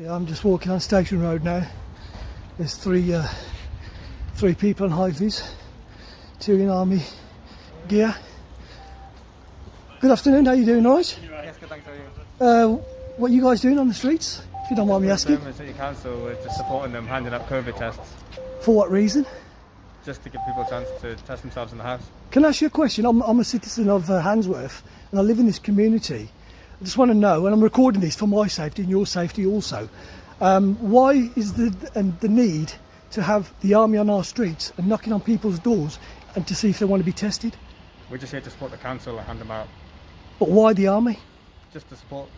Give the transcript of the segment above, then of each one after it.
Yeah, I'm just walking on Station Road now. There's three people on high-vis, two in army gear. Good afternoon, how you doing, right? Yes, good, thanks, how are you? What are you guys doing on the streets, if you don't mind me asking? Birmingham City Council, we're just supporting them, handing out COVID tests, For what reason? just to give people a chance to test themselves in the house. Can I ask you a question? I'm a citizen of Handsworth and I live in this community. I just want to know, and I'm recording this for my safety and your safety also, why is the need to have the army on our streets and knocking on people's doors and to see if they want to be tested? We're just here to support the council and hand them out, But why the army? just to support.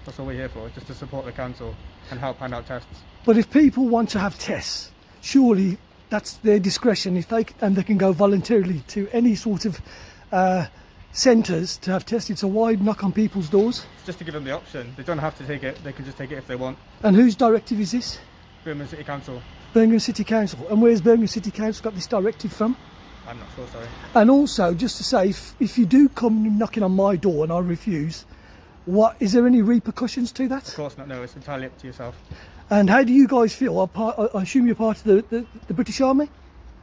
That's all we're here for, just to support the council and help hand out tests. But if people want to have tests, surely that's their discretion. If they can go voluntarily to any sort of centres to have tested. So why knock on people's doors? Just to give them the option. They don't have to take it, they can just take it if they want. And whose directive is this? Birmingham City Council. Birmingham City Council. And where's Birmingham City Council got this directive from? I'm not sure, sorry. And also, just to say, if you do come knocking on my door and I refuse, what is there any repercussions to that? Of course not, no, it's entirely up to yourself. And how do you guys feel? I assume you're part of the British Army?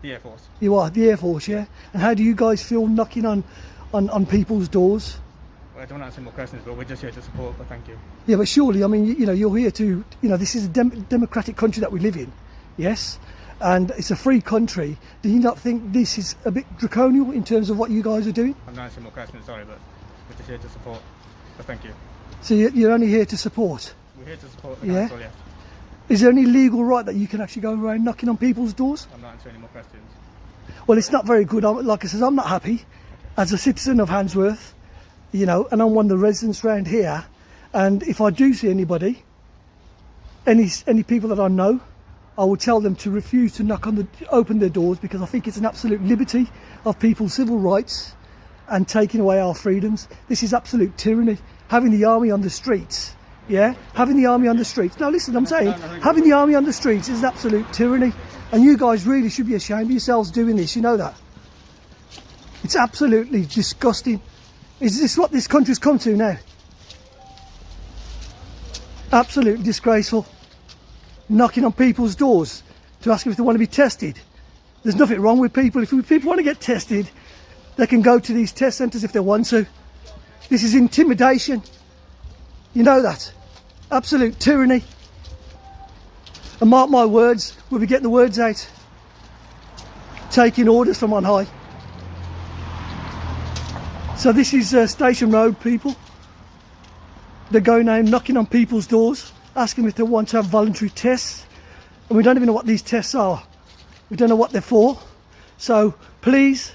The Air Force. You are, the Air Force, yeah? And how do you guys feel knocking on people's doors? Well, I don't want to answer more questions, but we're just here to support, but thank you. Yeah, but surely, I mean, you know, you're here to, you know, this is a democratic country that we live in, yes? And it's a free country. Do you not think this is a bit draconian in terms of what you guys are doing? I'm not answering more questions, sorry, but we're just here to support, but thank you. So you're only here to support? We're here to support the Yeah. council, yes. Is there any legal right that you can actually go around knocking on people's doors? I'm not answering any more questions. Well, it's not very good. Like I said, I'm not happy as a citizen of Handsworth, you know, and I'm one of the residents around here. And if I do see anybody, any people that I know, I will tell them to refuse to open their doors, because I think it's an absolute liberty of people's civil rights and taking away our freedoms. This is absolute tyranny. Having the army on the streets, yeah? Having the army on the streets. No, listen, I'm saying, having the army on the streets is absolute tyranny. And you guys really should be ashamed of yourselves doing this, you know that? It's absolutely disgusting. Is this what this country's come to now? Absolutely disgraceful. Knocking on people's doors to ask them if they want to be tested. There's nothing wrong with people. If people want to get tested, they can go to these test centres if they want to. This is intimidation. You know that. Absolute tyranny. And mark my words, we'll be getting the words out. Taking orders from on high. So this is Station Road, people. They're going out knocking on people's doors, asking if they want to have voluntary tests. And we don't even know what these tests are. We don't know what they're for. So please,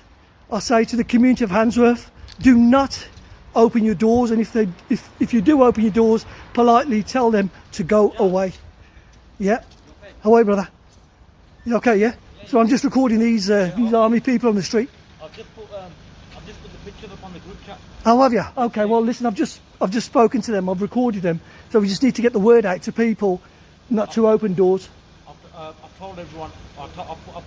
I say to the community of Handsworth, do not open your doors. And if you do open your doors, politely tell them to go away. Yeah. How are you, brother? You okay, yeah? So I'm just recording these army people on the street. I've just put the pictures up on the group chat. Oh, have you? Okay, well listen, I've just spoken to them, I've recorded them, so we just need to get the word out to people not to open doors. I've told everyone, I'll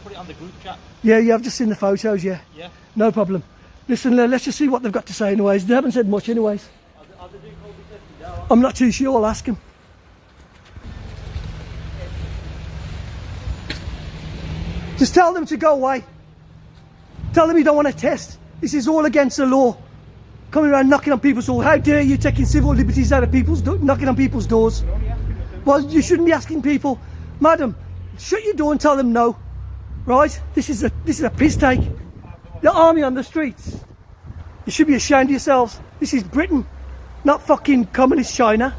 put it on the group chat. Yeah, I've just seen the photos, yeah. Yeah. No problem. Listen, let's just see what they've got to say anyways. They haven't said much anyways. Are they doing COVID testing now? I'm not too sure, I'll ask them. Just tell them to go away. Tell them you don't want to test. This is all against the law. Coming around knocking on people's doors. How dare you taking civil liberties out of people's knocking on people's doors? Well, you shouldn't be asking people, madam, shut your door and tell them no. Right? This is a piss take. The army on the streets. You should be ashamed of yourselves. This is Britain, not fucking communist China.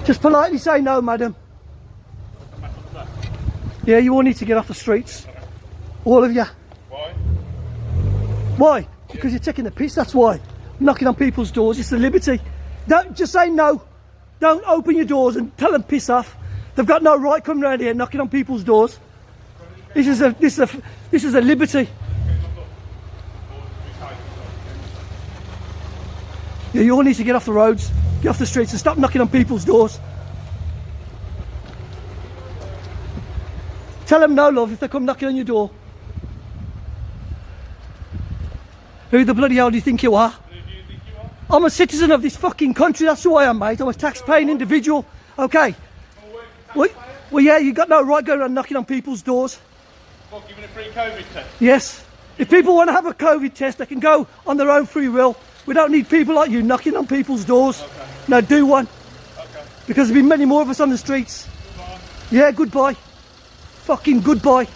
Just politely say no, madam. Yeah, you all need to get off the streets. All of you. Why? Why? Because you're taking the piss, that's why. Knocking on people's doors, it's a liberty. Don't just say no. Don't open your doors and tell them piss off. They've got no right coming around here knocking on people's doors. This is a liberty. Yeah, you all need to get off the roads, get off the streets and stop knocking on people's doors. Tell them no, love, if they come knocking on your door. Who the bloody hell do you think you are? Who do you think you are? I'm a citizen of this fucking country. That's who I am, mate. I'm a tax-paying individual. Okay. Well, yeah, you got no right going around knocking on people's doors. What, giving a free COVID test? Yes. If people want to have a COVID test, they can go on their own free will. We don't need people like you knocking on people's doors. Okay. No, do one. Okay. Because there'll be many more of us on the streets. Goodbye. Yeah, goodbye. Fucking goodbye.